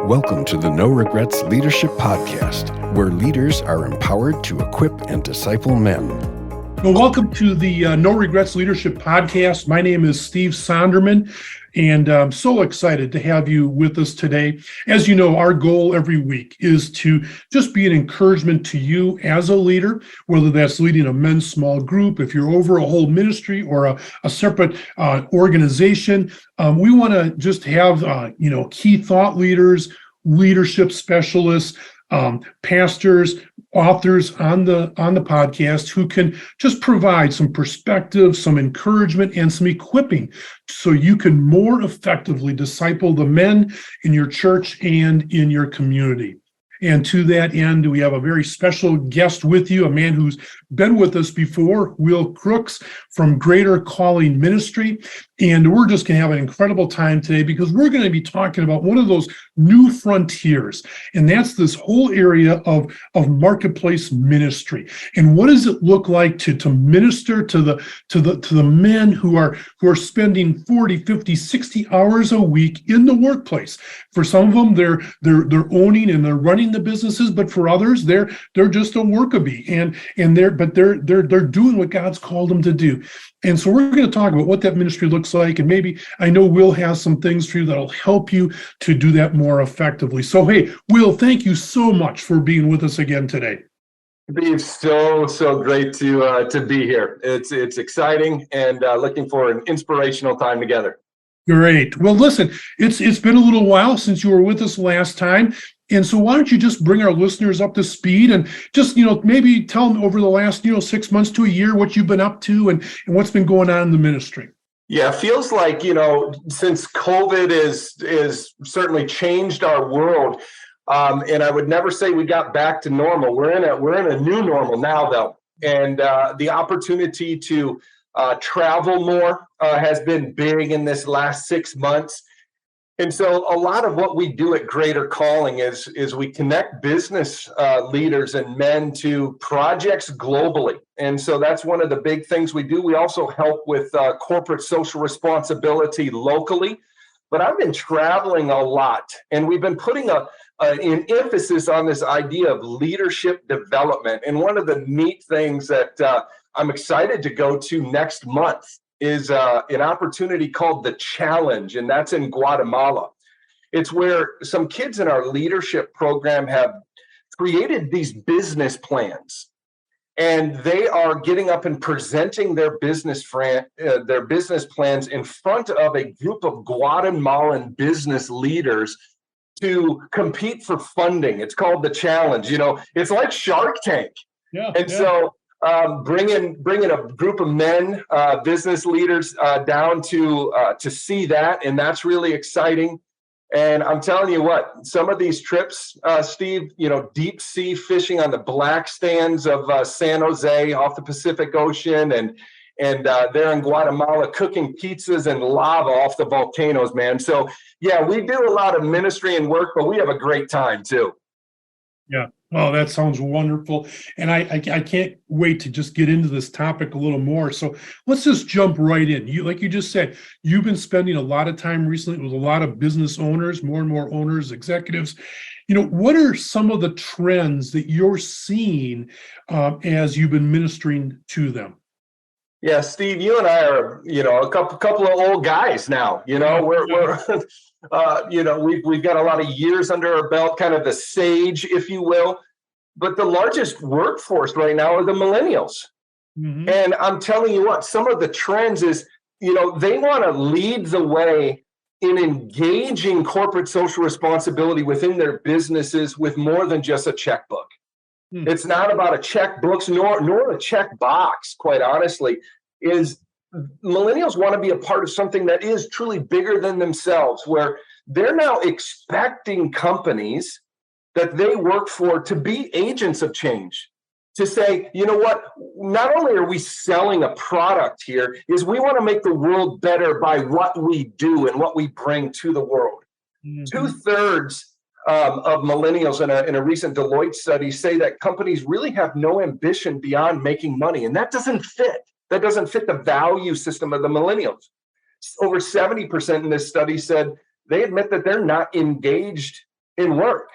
Welcome to the No Regrets Leadership Podcast, where leaders are empowered to equip and disciple men. Well, welcome to the No Regrets Leadership Podcast. My name is Steve Sonderman, and I'm so excited to have you with us today. As you know, our goal every week is to just be an encouragement to you as a leader, whether that's leading a men's small group, if you're over a whole ministry or a separate organization. We want to just have key thought leaders, leadership specialists, pastors, authors on the podcast who can just provide some perspective, some encouragement, and some equipping so you can more effectively disciple the men in your church and in your community. And to that end, we have a very special guest with you, a man who's been with us before, Wil Crooks from Greater Calling Ministry. And we're just going to have an incredible time today because we're going to be talking about one of those new frontiers. And that's this whole area of marketplace ministry. And what does it look like to minister to the men who are spending 40, 50, 60 hours a week in the workplace? For some of them, they're owning and they're running the businesses, but for others, they're just a workabee, and they're doing what God's called them to do. And so we're going to talk about what that ministry looks like, and maybe I know Wil has some things for you that'll help you to do that more effectively. So hey, Wil, thank you so much for being with us again today. It's so great to be here. It's exciting and looking for an inspirational time together. Great. Well, listen, it's been a little while since you were with us last time. And so why don't you just bring our listeners up to speed and just, maybe tell them over the last, 6 months to a year what you've been up to and what's been going on in the ministry. Yeah, it feels like, since COVID is certainly changed our world, and I would never say we got back to normal. We're in a new normal now, though. And the opportunity to travel more has been big in this last 6 months. And so a lot of what we do at Greater Calling is we connect business leaders and men to projects globally. And so that's one of the big things we do. We also help with corporate social responsibility locally. But I've been traveling a lot, and we've been putting an emphasis on this idea of leadership development. And one of the neat things that I'm excited to go to next month is an opportunity called The Challenge, and that's in Guatemala. It's where some kids in our leadership program have created these business plans, and they are getting up and presenting their business plans in front of a group of Guatemalan business leaders to compete for funding. It's called The Challenge. It's like Shark Tank. So bringing a group of men, business leaders down to see that, and that's really exciting. And I'm telling you what, some of these trips, Steve, deep sea fishing on the black sands of San Jose off the Pacific Ocean, and there in Guatemala cooking pizzas and lava off the volcanoes, man. So yeah, we do a lot of ministry and work, but we have a great time too. Yeah. Oh, that sounds wonderful. And I can't wait to just get into this topic a little more. So let's just jump right in. Like you just said, you've been spending a lot of time recently with a lot of business owners, more and more owners, executives. What are some of the trends that you're seeing as you've been ministering to them? Yeah, Steve, you and I are, a couple of old guys now. We're we've got a lot of years under our belt, kind of the sage, if you will. But the largest workforce right now are the millennials. Mm-hmm. And I'm telling you what, some of the trends is, they want to lead the way in engaging corporate social responsibility within their businesses with more than just a checkbook. It's not about a checkbook nor a checkbox, quite honestly. Millennials want to be a part of something that is truly bigger than themselves, where they're now expecting companies that they work for to be agents of change, to say, what, not only are we selling a product here, is we want to make the world better by what we do and what we bring to the world. Mm-hmm. 2/3 of millennials in a recent Deloitte study say that companies really have no ambition beyond making money, and that doesn't fit. That doesn't fit the value system of the millennials. Over 70% in this study said they admit that they're not engaged in work.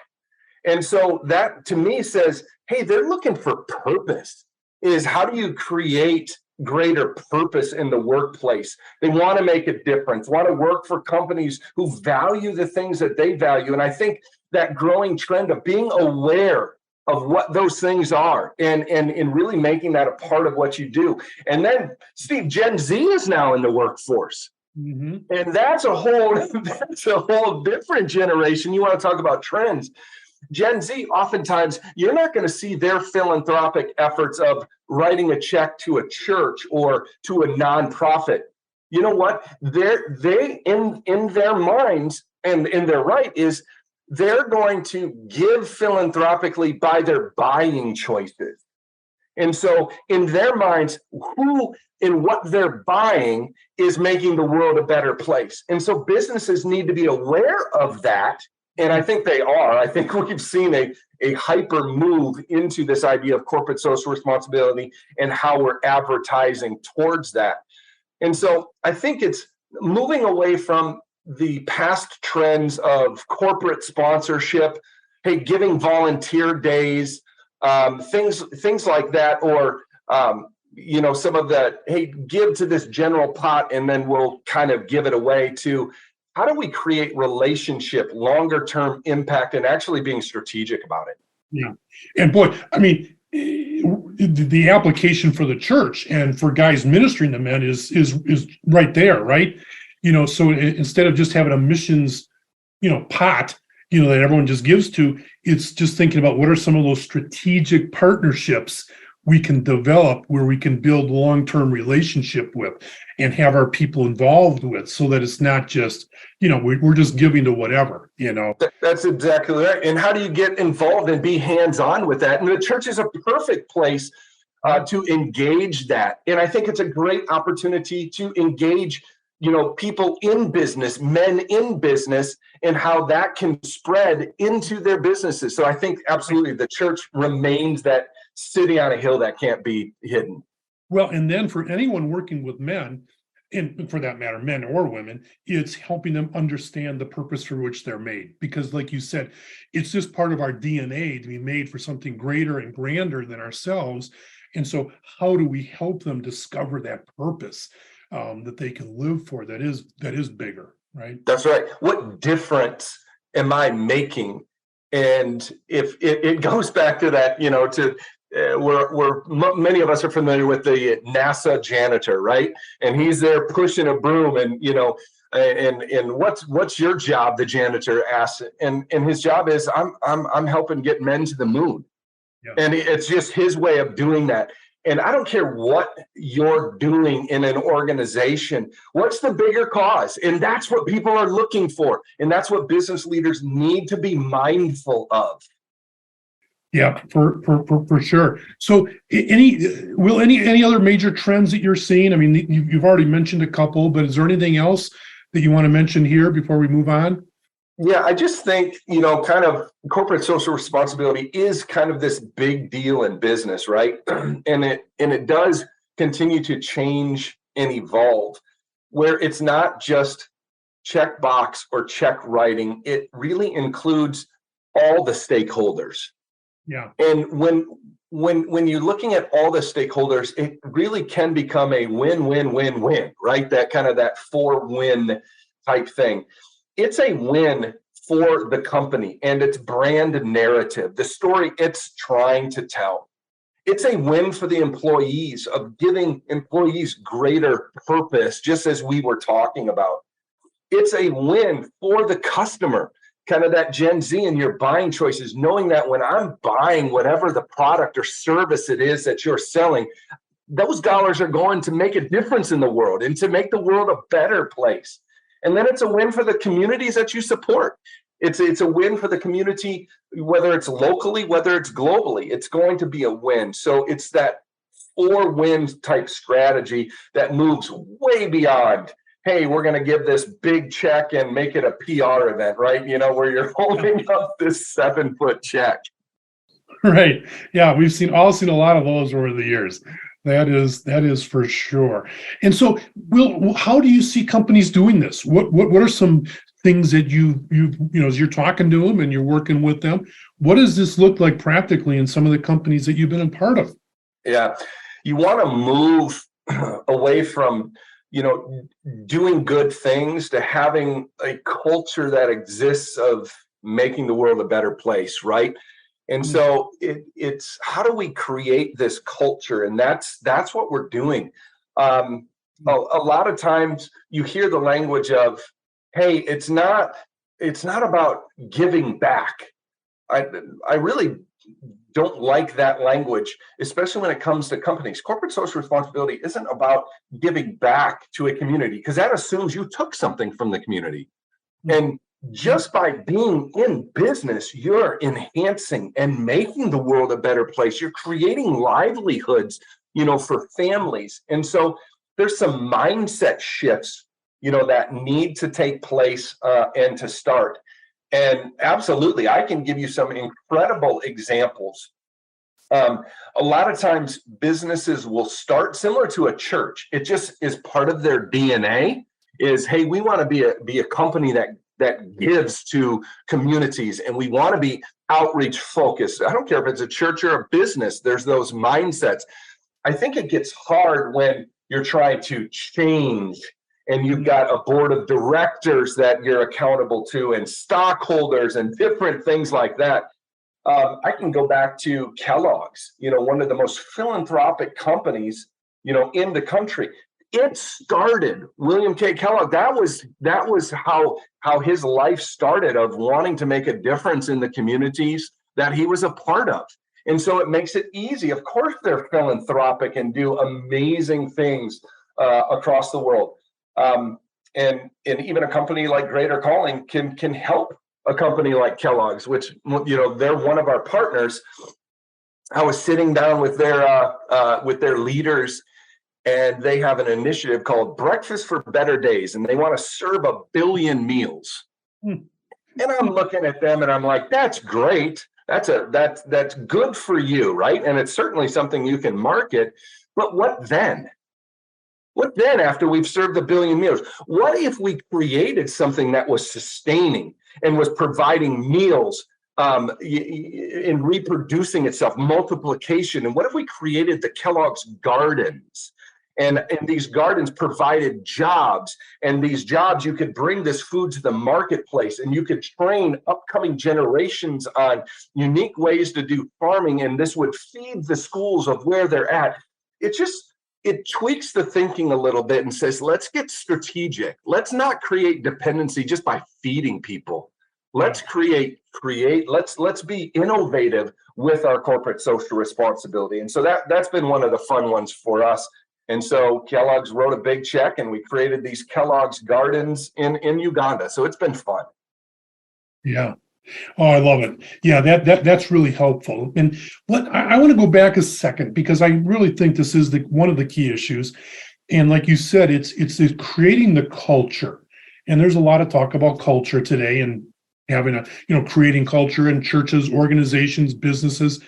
And so that to me says, hey, they're looking for purpose. Is how do you create greater purpose in the workplace? They want to make a difference, want to work for companies who value the things that they value. And I think that growing trend of being aware of what those things are and really making that a part of what you do. And then, Steve, Gen Z is now in the workforce. Mm-hmm. And that's a whole different generation. You want to talk about trends. Gen Z, oftentimes, you're not going to see their philanthropic efforts of writing a check to a church or to a nonprofit. You know what? They in their minds, and in their right, is they're going to give philanthropically by their buying choices. And so in their minds, who in what they're buying is making the world a better place. And so businesses need to be aware of that. And I think they are. I think we've seen a hyper move into this idea of corporate social responsibility and how we're advertising towards that. And so I think it's moving away from the past trends of corporate sponsorship, hey, giving volunteer days, things like that, or some of the, hey, give to this general pot and then we'll kind of give it away, to how do we create relationship, longer term impact, and actually being strategic about it. Yeah. And boy, I mean, the application for the church and for guys ministering to men is right there, right? So instead of just having a missions, pot, that everyone just gives to, it's just thinking about what are some of those strategic partnerships we can develop where we can build long-term relationship with and have our people involved with, so that it's not just, we're just giving to whatever, That's exactly right. And how do you get involved and be hands-on with that? And the church is a perfect place to engage that. And I think it's a great opportunity to engage people in business, men in business, and how that can spread into their businesses. So I think absolutely the church remains that city on a hill that can't be hidden. Well, and then for anyone working with men, and for that matter, men or women, it's helping them understand the purpose for which they're made. Because like you said, it's just part of our DNA to be made for something greater and grander than ourselves. And so how do we help them discover that purpose that they can live for, that is bigger, right? That's right. What difference am I making? And if it goes back to that, we're many of us are familiar with the NASA janitor, right? And he's there pushing a broom, and and what's your job? The janitor asks, and his job is I'm helping get men to the moon, and it's just his way of doing that. And I don't care what you're doing in an organization. What's the bigger cause? And that's what people are looking for. And that's what business leaders need to be mindful of. Yeah, for sure. So any other major trends that you're seeing? I mean, you've already mentioned a couple, but is there anything else that you want to mention here before we move on? Yeah, I just think, kind of corporate social responsibility is kind of this big deal in business, right? And it does continue to change and evolve, where it's not just check box or check writing. It really includes all the stakeholders. Yeah. And when you're looking at all the stakeholders, it really can become a win-win-win-win, right? That kind of that 4-win type thing. It's a win for the company and its brand narrative, the story it's trying to tell. It's a win for the employees of giving employees greater purpose, just as we were talking about. It's a win for the customer, kind of that Gen Z and your buying choices, knowing that when I'm buying whatever the product or service it is that you're selling, those dollars are going to make a difference in the world and to make the world a better place. And then it's a win for the communities that you support. It's a win for the community, whether it's locally, whether it's globally. It's going to be a win. So it's that 4-win type strategy that moves way beyond, hey, we're going to give this big check and make it a PR event, right? Where you're holding up this 7-foot check. Right. Yeah, we've all seen a lot of those over the years. That is for sure. And so, Will, how do you see companies doing this? What are some things that as you're talking to them and you're working with them, what does this look like practically in some of the companies that you've been a part of? Yeah, you want to move away from, doing good things to having a culture that exists of making the world a better place, right? And so it's how do we create this culture, and that's what we're doing. A lot of times you hear the language of, "Hey, it's not about giving back." I really don't like that language, especially when it comes to companies. Corporate social responsibility isn't about giving back to a community, because that assumes you took something from the community. And just by being in business, you're enhancing and making the world a better place. You're creating livelihoods, for families. And so there's some mindset shifts, that need to take place and to start. And absolutely, I can give you some incredible examples. A lot of times businesses will start similar to a church. It just is part of their DNA is, hey, we want to be a company that gives to communities, and we want to be outreach focused. I don't care if it's a church or a business, there's those mindsets. I think it gets hard when you're trying to change and you've got a board of directors that you're accountable to and stockholders and different things like that. I can go back to Kellogg's, one of the most philanthropic companies, in the country. It started William K. Kellogg. That was how his life started, of wanting to make a difference in the communities that he was a part of. And so it makes it easy. Of course, they're philanthropic and do amazing things across the world. And even a company like Greater Calling can help a company like Kellogg's, which, they're one of our partners. I was sitting down with their leaders, and they have an initiative called Breakfast for Better Days, and they want to serve 1 billion meals. And I'm looking at them and I'm like, that's great. That's good for you, right? And it's certainly something you can market. But what then? What then after we've served 1 billion meals? What if we created something that was sustaining and was providing meals in reproducing itself, multiplication? And what if we created the Kellogg's Gardens? And these gardens provided jobs, and these jobs, you could bring this food to the marketplace, and you could train upcoming generations on unique ways to do farming, and this would feed the schools of where they're at. It tweaks the thinking a little bit and says, let's get strategic. Let's not create dependency just by feeding people. Let's create, let's be innovative with our corporate social responsibility. And so that's been one of the fun ones for us. And so Kellogg's wrote a big check, and we created these Kellogg's Gardens in Uganda. So it's been fun. Yeah. Oh, I love it. Yeah, that's really helpful. And I want to go back a second, because I really think this is one of the key issues. And like you said, it's creating the culture. And there's a lot of talk about culture today, and having creating culture in churches, organizations, businesses.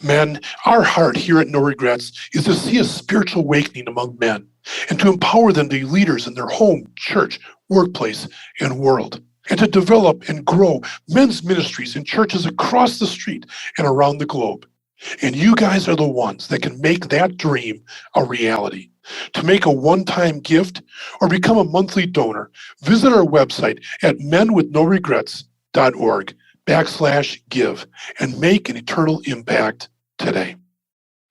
Men, our heart here at No Regrets is to see a spiritual awakening among men and to empower them to be leaders in their home, church, workplace, and world, and to develop and grow men's ministries in churches across the street and around the globe. And you guys are the ones that can make that dream a reality. To make a one-time gift or become a monthly donor, visit our website at menwithnoregrets.org/give and make an eternal impact today.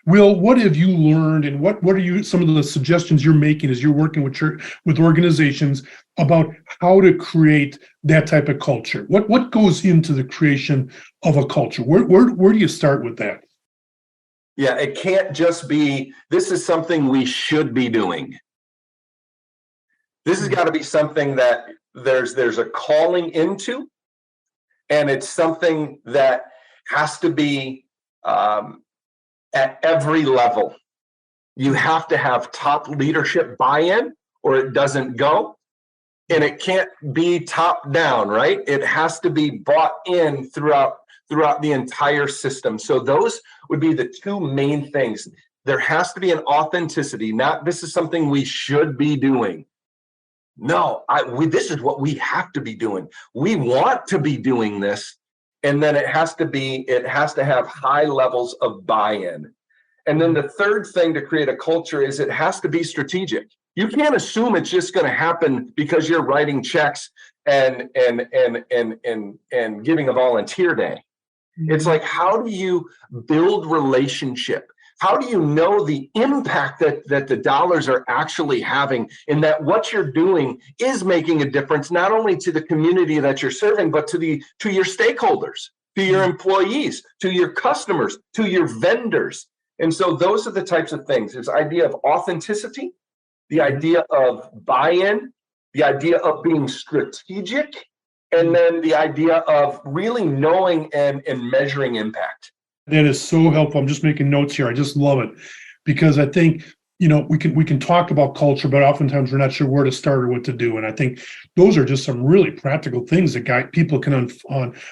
Will, what have you learned, and what are some of the suggestions you're making as you're working with organizations about how to create that type of culture? What goes into the creation of a culture? Where do you start with that? Yeah, it can't just be, this is something we should be doing. This has got to be something that there's a calling into, and it's something that has to be at every level. You have to have top leadership buy-in, or it doesn't go. And it can't be top down, right? It has to be bought in throughout the entire system. So those would be the two main things. There has to be an authenticity, not this is something we should be doing. No, this is what we have to be doing. We want to be doing this. And then it has to have high levels of buy-in. And then the third thing to create a culture is it has to be strategic. You can't assume it's just going to happen because you're writing checks and giving a volunteer day. It's like, how do you build relationship? How do you know the impact that the dollars are actually having, and that what you're doing is making a difference, not only to the community that you're serving, but to your stakeholders, to your employees, to your customers, to your vendors. And so those are the types of things. This idea of authenticity, the idea of buy-in, the idea of being strategic, and then the idea of really knowing and measuring impact. That is so helpful. I'm just making notes here. I just love it because I think, we can talk about culture, but oftentimes we're not sure where to start or what to do. And I think those are just some really practical things that people can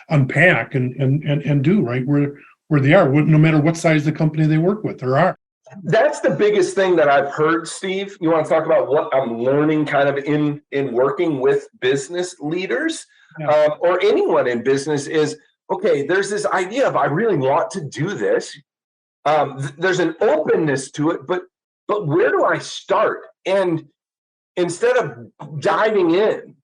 unpack and do right where they are, no matter what size the company they work with or are. That's the biggest thing that I've heard, Steve. You want to talk about what I'm learning kind of in working with business leaders or anyone in business is, okay, there's this idea of I really want to do this. There's an openness to it, but where do I start? And instead of diving in,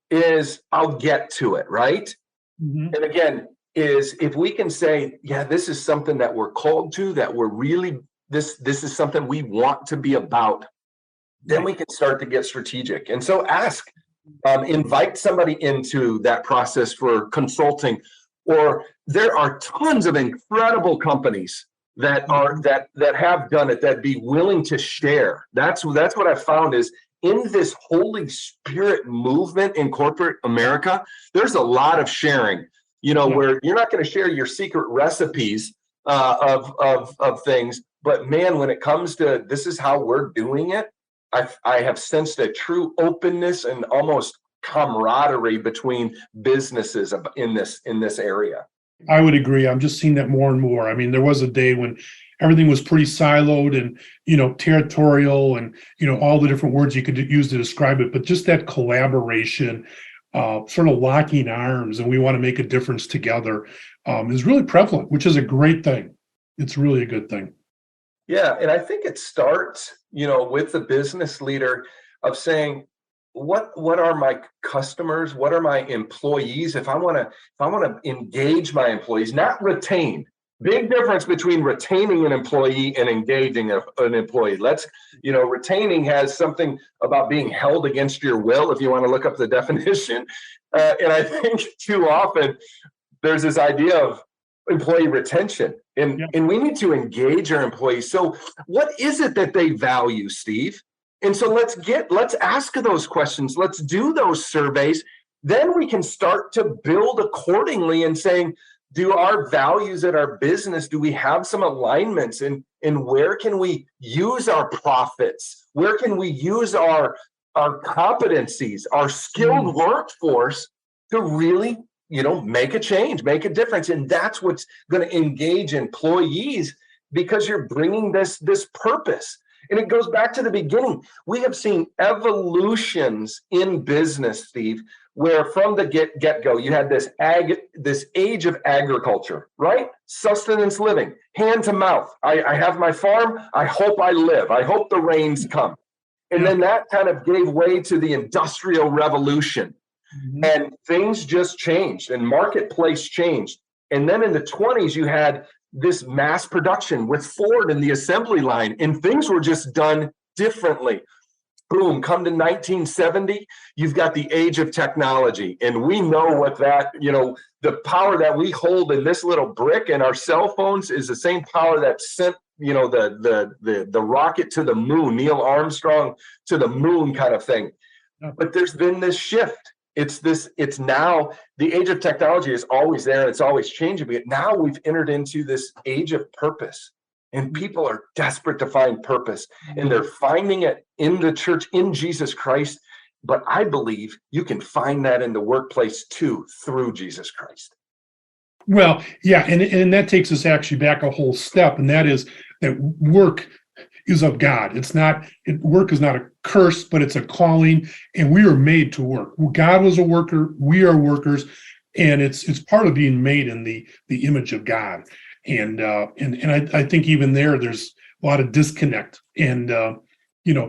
is I'll get to it, right? Mm-hmm. And again, is if we can say, yeah, this is something that we're called to, that we're really, this is something we want to be about, then we can start to get strategic. And so invite somebody into that process for consulting. Or there are tons of incredible companies that have done it, that be willing to share. That's what I found is in this Holy Spirit movement in corporate America, there's a lot of sharing, where you're not going to share your secret recipes of things. But man, when it comes to this is how we're doing it, I have sensed a true openness and almost camaraderie between businesses in this area. I would agree. I'm just seeing that more and more. I mean, there was a day when everything was pretty siloed and, territorial and, all the different words you could use to describe it. But just that collaboration, sort of locking arms, and we want to make a difference together is really prevalent, which is a great thing. It's really a good thing. Yeah. And I think it starts, with the business leader of saying, what are my customers? What are my employees? If I want to engage my employees, not retain. Big difference between retaining an employee and engaging an employee. Retaining has something about being held against your will, if you want to look up the definition. And I think too often there's this idea of employee retention, and we need to engage our employees. So what is it that they value, Steve? And so let's ask those questions. Let's do those surveys. Then we can start to build accordingly and saying, do our values at our business, do we have some alignments, and where can we use our profits? Where can we use our competencies, our skilled workforce to really, make a change, make a difference? And that's what's going to engage employees, because you're bringing this purpose. And it goes back to the beginning. We have seen evolutions in business, Steve, where from the get-go, you had this age of agriculture, right? Sustenance living, hand to mouth. I have my farm. I hope I live. I hope the rains come. And then that kind of gave way to the Industrial Revolution. Mm-hmm. And things just changed and marketplace changed. And then in the 1920s, you had this mass production with Ford and the assembly line, and things were just done differently. Boom, come to 1970, you've got the age of technology. And we know what that, the power that we hold in this little brick and our cell phones is the same power that sent, the rocket to the moon, Neil Armstrong to the moon kind of thing. But there's been this shift. It's now the age of technology is always there and it's always changing. But now we've entered into this age of purpose, and people are desperate to find purpose, and they're finding it in the church, in Jesus Christ. But I believe you can find that in the workplace too, through Jesus Christ. Well, yeah. And that takes us actually back a whole step. And that is that work is of God. Work is not a curse, but it's a calling, and we are made to work. God was a worker, we are workers, and it's part of being made in the image of God. And I think even there's a lot of disconnect. And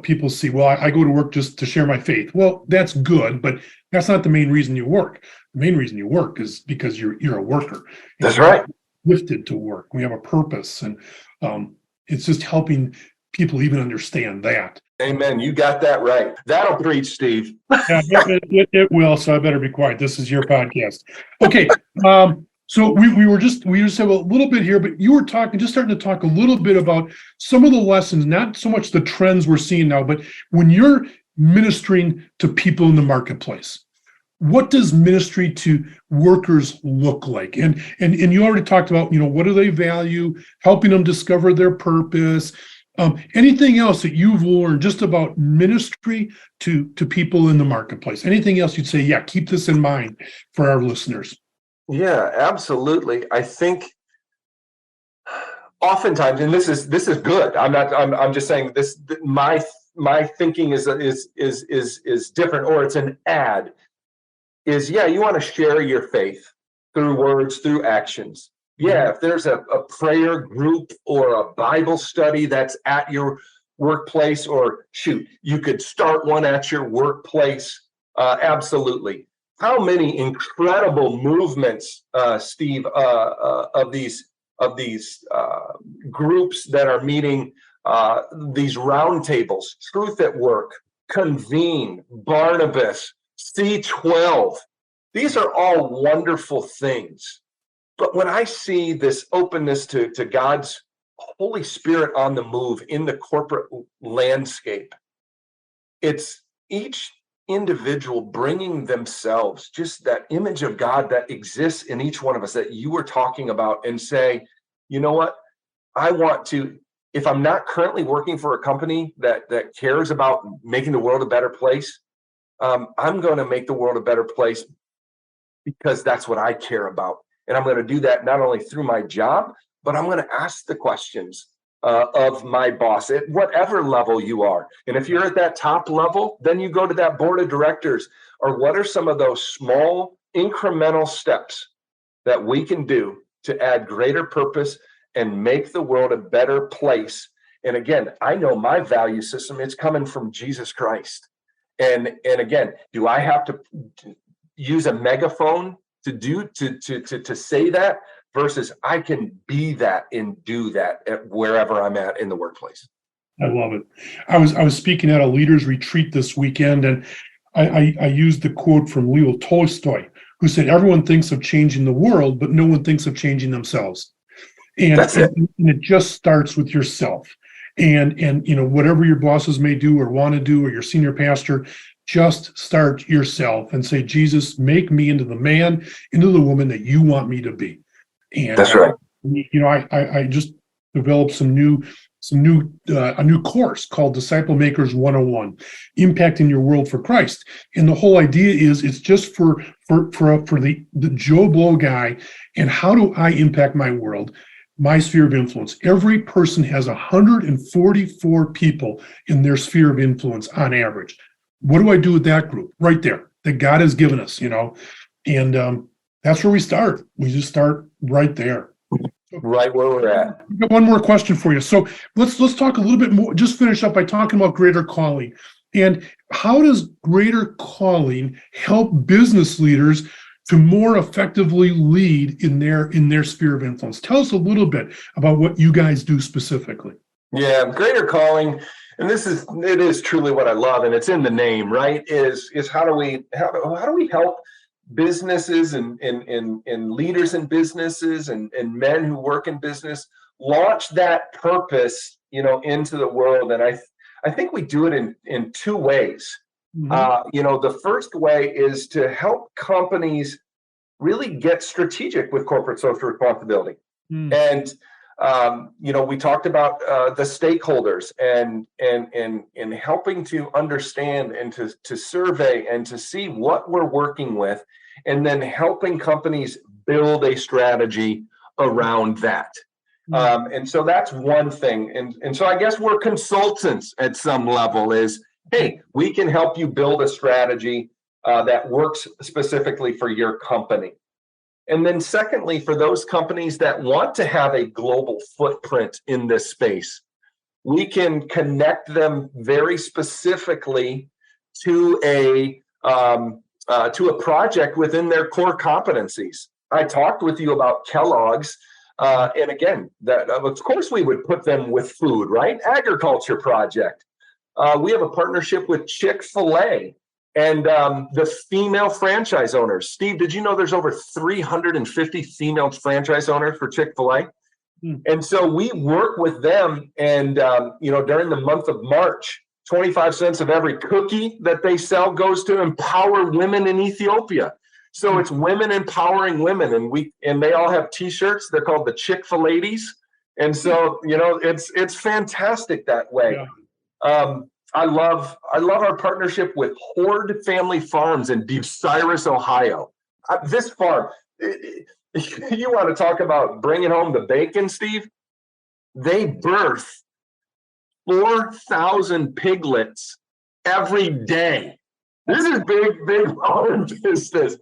people see, well, I go to work just to share my faith. Well, that's good, but that's not the main reason you work. The main reason you work is because you're a worker. That's right. Gifted to work. We have a purpose, and it's just helping people even understand that. Amen. You got that right. That'll preach, Steve. Yeah, it will. So I better be quiet. This is your podcast. Okay. So we just have a little bit here, but you were starting to talk a little bit about some of the lessons, not so much the trends we're seeing now, but when you're ministering to people in the marketplace, what does ministry to workers look like? And you already talked about, what do they value, helping them discover their purpose. Anything else that you've learned just about ministry to people in the marketplace? Anything else you'd say, yeah, keep this in mind for our listeners? Yeah, absolutely. I think oftentimes, and this is good. I'm just saying this. My thinking is different, or it's an ad. You want to share your faith through words, through actions. Yeah, if there's a prayer group or a Bible study that's at your workplace, or shoot, you could start one at your workplace. Absolutely. How many incredible movements, Steve, of these groups that are meeting, these roundtables, Truth at Work, Convene, Barnabas, C12. These are all wonderful things. But when I see this openness to God's Holy Spirit on the move in the corporate landscape, it's each individual bringing themselves, just that image of God that exists in each one of us that you were talking about, and say, you know what, I want to, if I'm not currently working for a company that cares about making the world a better place, I'm going to make the world a better place because that's what I care about. And I'm going to do that not only through my job, but I'm going to ask the questions of my boss at whatever level you are. And if you're at that top level, then you go to that board of directors, or what are some of those small incremental steps that we can do to add greater purpose and make the world a better place. And again, I know my value system, it's coming from Jesus Christ. And again, do I have to use a megaphone to say that, versus I can be that and do that at wherever I'm at in the workplace? I love it. I was speaking at a leaders retreat this weekend, and I used the quote from Leo Tolstoy, who said, everyone thinks of changing the world, but no one thinks of changing themselves. And it just starts with yourself. And whatever your bosses may do or want to do, or your senior pastor, just start yourself and say, Jesus, make me into the man, into the woman that you want me to be. And that's right. I just developed a new course called Disciple Makers 101, Impacting Your World for Christ. And the whole idea is it's just for the Joe Blow guy. And how do I impact my world, my sphere of influence? Every person has 144 people in their sphere of influence on average. What do I do with that group right there that God has given us, And that's where we start. We just start right there. Right where we're at. I've got one more question for you. So let's talk a little bit more, just finish up by talking about greater calling. And how does greater calling help business leaders to more effectively lead in their sphere of influence? Tell us a little bit about what you guys do specifically. Yeah, greater calling, and it is truly what I love, and it's in the name, right? Is how do we help businesses and leaders in businesses and men who work in business launch that purpose, into the world? And I think we do it in two ways. Mm-hmm. The first way is to help companies really get strategic with corporate social responsibility. And we talked about the stakeholders and helping to understand and to survey and to see what we're working with, and then helping companies build a strategy around that. And so that's one thing. And so I guess we're consultants at some level is, hey, we can help you build a strategy that works specifically for your company. And then secondly, for those companies that want to have a global footprint in this space, we can connect them very specifically to a project within their core competencies. I talked with you about Kellogg's, and again, that of course we would put them with food, right? Agriculture project. We have a partnership with Chick-fil-A and the female franchise owners. Steve, did you know there's over 350 female franchise owners for Chick-fil-A? And so we work with them, and during the month of March, 25 cents of every cookie that they sell goes to empower women in Ethiopia. So it's women empowering women, and they all have T-shirts. They're called the Chick-fil-Ladies, and so it's fantastic that way. Yeah. I love our partnership with Horde Family Farms in Bucyrus, Ohio. This farm. You want to talk about bringing home the bacon, Steve? They birth 4,000 piglets every day. This is big farm business.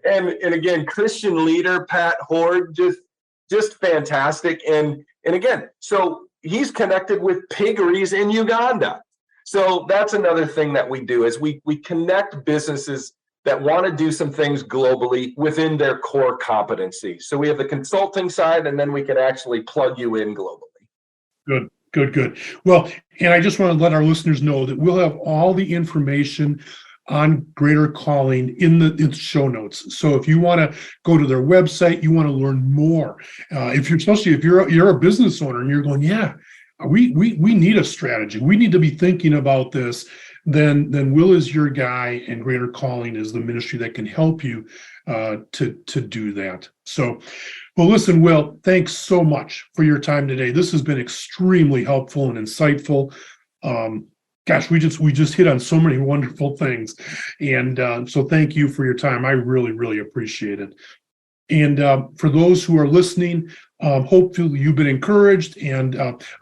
And again, Christian leader Pat Horde, just fantastic. And again, so he's connected with piggeries in Uganda. So that's another thing that we do is we connect businesses that want to do some things globally within their core competency. So we have the consulting side, and then we can actually plug you in globally. Good. Well, and I just want to let our listeners know that we'll have all the information on Greater Calling in the show notes. So if you want to go to their website, you want to learn more. Especially if you're a business owner and you're going, yeah, we need a strategy. We need to be thinking about this. Then Will is your guy, and Greater Calling is the ministry that can help you to do that. So, well, listen, Will, thanks so much for your time today. This has been extremely helpful and insightful. Gosh, we just hit on so many wonderful things, and so thank you for your time. I really appreciate it. And for those who are listening, hopefully you've been encouraged. And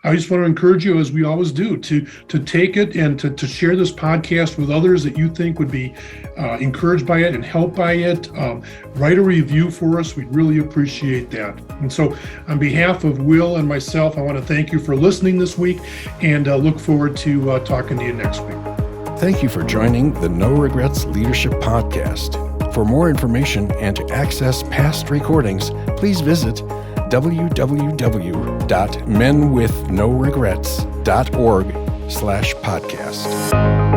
I just want to encourage you, as we always do, to take it and to share this podcast with others that you think would be encouraged by it and helped by it. Write a review for us. We'd really appreciate that. And so on behalf of Will and myself, I want to thank you for listening this week, and look forward to talking to you next week. Thank you for joining the No Regrets Leadership Podcast. For more information and to access past recordings, please visit www.menwithnoregrets.org/podcast.